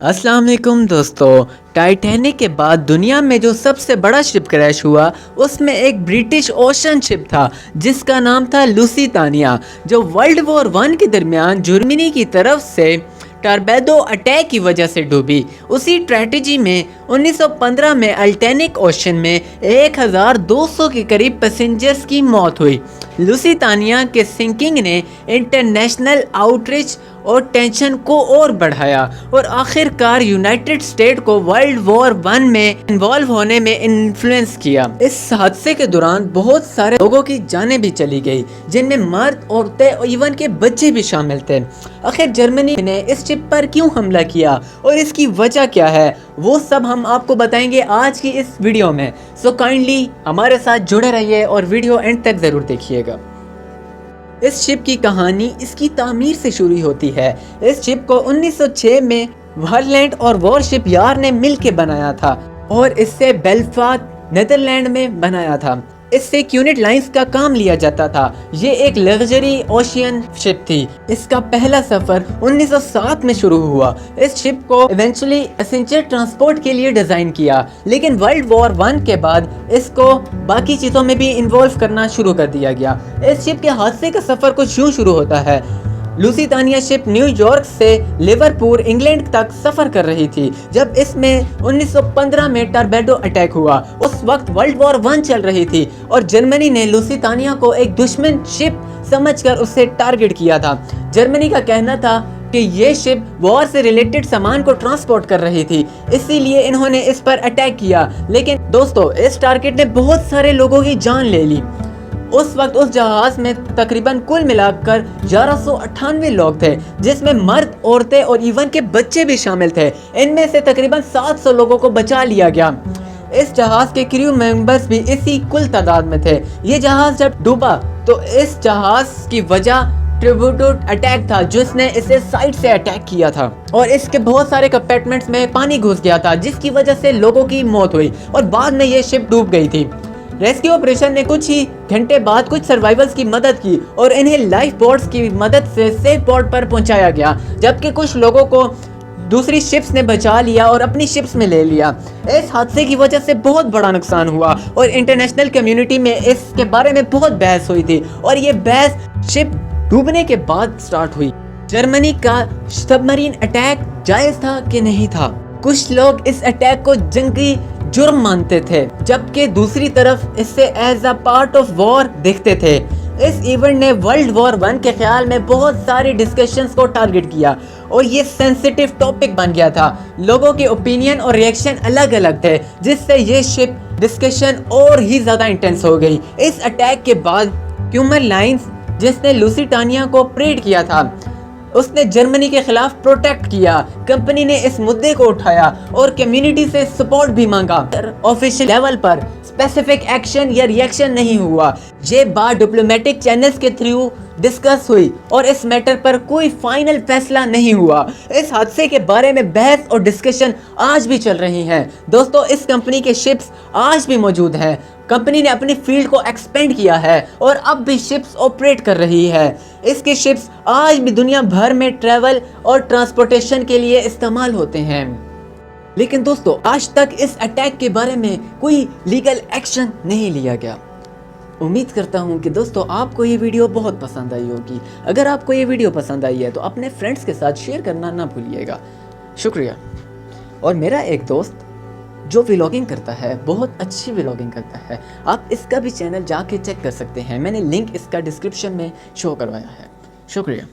अस्सलाम वालेकुम दोस्तों। टाइटैनिक के बाद दुनिया में जो सबसे बड़ा शिप क्रैश हुआ उसमें एक ब्रिटिश ओशन शिप था जिसका नाम था लुसितानिया, जो वर्ल्ड वॉर 1 के दरमियान जर्मनी की तरफ से टॉर्पेडो अटैक की वजह से डूबी। उसी स्ट्रेटजी में 1915 में अल्टेनिक ओशन में 1200 के करीब पैसेंजर्स की मौत हुई। लुसितानिया के सिंकिंग ने इंटरनेशनल आउटरीच और टेंशन को और बढ़ाया और आखिरकार यूनाइटेड स्टेट को वर्ल्ड वॉर 1 में इन्वॉल्व होने में इन्फ्लुएंस किया। इस हादसे के दौरान बहुत सारे लोगों की जानें भी चली गई, जिनमें मर्द, औरतें और इवन के बच्चे भी शामिल थे। आखिर जर्मनी ने इस शिप पर क्यों हमला किया और इसकी वजह क्या है, वो सब हम आपको बताएंगे आज की इस वीडियो में। सो काइंडली हमारे साथ जुड़े रहिए और वीडियो एंड तक जरूर देखिएगा। इस शिप की कहानी इसकी तामीर से शुरू होती है। इस शिप को 1906 में वारलैंड और वॉरशिप यार ने मिलकर बनाया था और इससे बेल्फास्ट नीदरलैंड में बनाया था। इससे यूनिट लाइंस का काम लिया जाता था। ये एक लग्जरी ओशियन शिप थी। इसका पहला सफर 1907 में शुरू हुआ। इस शिप को इवेंचुअली पैसेंजर ट्रांसपोर्ट के लिए डिजाइन किया, लेकिन वर्ल्ड वॉर 1 के बाद इसको बाकी चीजों में भी इन्वॉल्व करना शुरू कर दिया गया। इस शिप के हादसे का सफर कुछ यूं शुरू होता है। लुसितानिया शिप न्यूयॉर्क से लिवरपूल इंग्लैंड तक सफर कर रही थी जब इसमें 1915 में टॉर्पेडो अटैक हुआ। उस वक्त वर्ल्ड वॉर 1 चल रही थी और जर्मनी ने लुसितानिया को एक दुश्मन शिप समझकर उसे टारगेट किया था। जर्मनी का कहना था कि ये शिप वॉर से रिलेटेड सामान को ट्रांसपोर्ट कर रही थी, इसीलिए इन्होंने इस पर अटैक किया। लेकिन दोस्तों, इस टारगेट ने बहुत सारे लोगों की जान ले ली। उस वक्त उस जहाज में तकरीबन कुल मिलाकर 1198 लोग थे, जिसमें मर्द, औरतें और इवन के बच्चे भी शामिल थे। इनमें से तकरीबन 700 लोगों को बचा लिया गया। इस जहाज के क्रू मेंबर्स भी इसी कुल तादाद में थे। ये जहाज जब डूबा तो इस जहाज की वजह टॉर्पेडो अटैक था, जिसने इसे साइड से अटैक किया था और इसके बहुत सारे कंपार्टमेंट्स में पानी घुस गया था, जिसकी वजह से लोगों की मौत हुई और बाद में ये शिप डूब गई थी। रेस्क्यू ऑपरेशन ने कुछ ही घंटे बाद कुछ सर्वाइवर्स की मदद की और इन्हें लाइफ बोट्स की मदद से सेफ पोर्ट पर पहुंचाया गया, जबकि कुछ लोगों को दूसरी शिप्स ने बचा लिया और अपनी शिप्स में ले लिया। इस हादसे की वजह से बहुत बड़ा नुकसान हुआ और इंटरनेशनल कम्युनिटी में इसके बारे में बहुत बहस हुई थी और ये बहस शिप डूबने के बाद स्टार्ट हुई। जर्मनी का सबमरीन अटैक जायज था कि नहीं था। कुछ लोग इस अटैक को जंगी जुर्म मानते थे, जबकि दूसरी तरफ इसे as a part of war देखते थे। इस इवेंट ने वर्ल्ड वॉर 1 के ख्याल में बहुत सारी डिस्कशंस को टारगेट किया और ये सेंसिटिव टॉपिक बन गया था। लोगों के ओपिनियन और रिएक्शन अलग अलग थे, जिससे ये शिप डिस्कशन और ही ज्यादा इंटेंस हो गई। इस अटैक के बाद ह्यूमन लाइंस, जिसने लुसिटानिया को ऑपरेट किया था, उसने जर्मनी के खिलाफ प्रोटेक्ट किया। कंपनी ने इस मुद्दे को उठाया और कम्युनिटी से सपोर्ट भी मांगा। ऑफिशियल लेवल पर स्पेसिफिक एक्शन या रिएक्शन नहीं हुआ। ये बात डिप्लोमेटिक चैनल्स के थ्रू डिस्कस हुई और इस मैटर पर कोई फाइनल फैसला नहीं हुआ। इस हादसे के बारे में बहस और डिस्कशन आज भी चल रही हैं। दोस्तों, इस कंपनी के शिप्स आज भी मौजूद हैं। कंपनी ने अपनी फील्ड को एक्सपेंड किया है और अब भी शिप्स ऑपरेट कर रही है। इसके शिप्स आज भी दुनिया भर में ट्रैवल और ट्रांसपोर्टेशन के लिए इस्तेमाल होते हैं। लेकिन दोस्तों, आज तक इस अटैक के बारे में कोई लीगल एक्शन नहीं लिया गया। उम्मीद करता हूं कि दोस्तों आपको ये वीडियो बहुत पसंद आई होगी। अगर आपको ये वीडियो पसंद आई है तो अपने फ्रेंड्स के साथ शेयर करना ना भूलिएगा। शुक्रिया। और मेरा एक दोस्त जो व्लॉगिंग करता है, बहुत अच्छी व्लॉगिंग करता है, आप इसका भी चैनल जाके चेक कर सकते हैं। मैंने लिंक इसका डिस्क्रिप्शन में शो करवाया है। शुक्रिया।